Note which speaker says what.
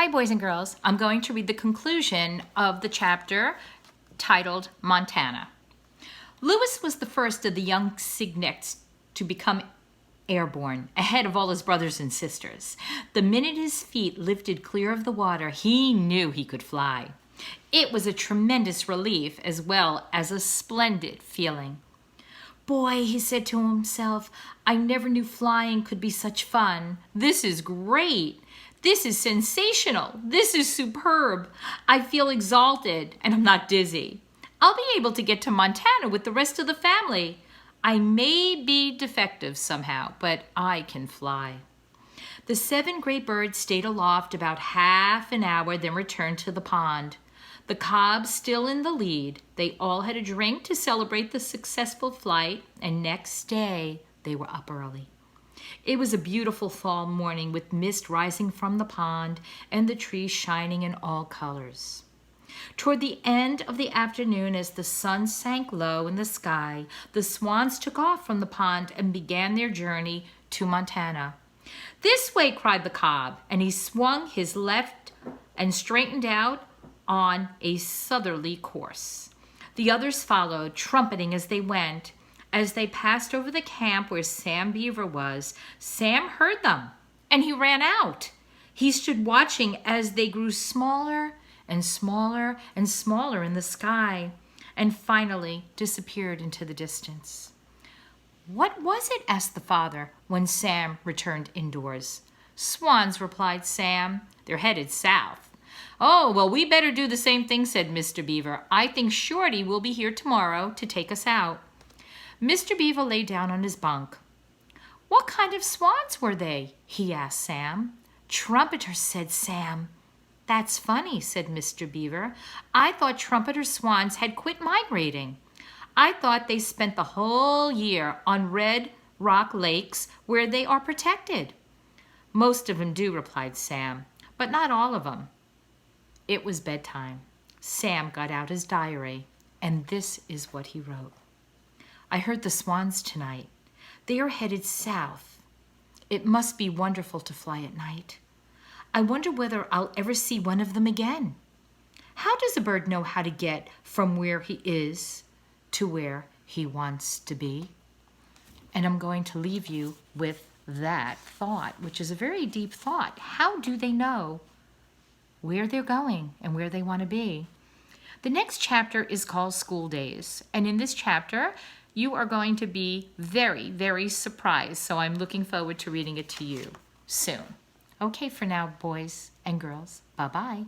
Speaker 1: Hi, boys and girls. I'm going to read the conclusion of the chapter titled Montana. Lewis was the first of the young Cygnets to become airborne, ahead of all his brothers and sisters. The minute his feet lifted clear of the water, he knew he could fly. It was a tremendous relief as well as a splendid feeling. Boy, he said to himself, I never knew flying could be such fun. This is great. This is sensational. This is superb. I feel exalted and I'm not dizzy. I'll be able to get to Montana with the rest of the family. I may be defective somehow, but I can fly. The 7 great birds stayed aloft about half an hour, then returned to the pond. The cob still in the lead. They all had a drink to celebrate the successful flight, and next day they were up early. It was a beautiful fall morning with mist rising from the pond and the trees shining in all colors. Toward the end of the afternoon, as the sun sank low in the sky, the swans took off from the pond and began their journey to Montana. This way, cried the cob, and he swung his left and straightened out on a southerly course. The others followed, trumpeting as they went. As they passed over the camp where Sam Beaver was, Sam heard them, and he ran out. He stood watching as they grew smaller and smaller and smaller in the sky, and finally disappeared into the distance. What was it? Asked the father when Sam returned indoors. Swans, replied Sam. They're headed south. Oh, well, we better do the same thing, said Mr. Beaver. I think Shorty will be here tomorrow to take us out. Mr. Beaver lay down on his bunk. What kind of swans were they? He asked Sam. Trumpeters, said Sam. That's funny, said Mr. Beaver. I thought trumpeter swans had quit migrating. I thought they spent the whole year on red rock lakes where they are protected. Most of them do, replied Sam, but not all of them. It was bedtime. Sam got out his diary, and this is what he wrote. I heard the swans tonight. They are headed south. It must be wonderful to fly at night. I wonder whether I'll ever see one of them again. How does a bird know how to get from where he is to where he wants to be? And I'm going to leave you with that thought, which is a very deep thought. How do they know where they're going and where they want to be? The next chapter is called School Days. And in this chapter, you are going to be very, very surprised. So I'm looking forward to reading it to you soon. Okay, for now, boys and girls, bye-bye.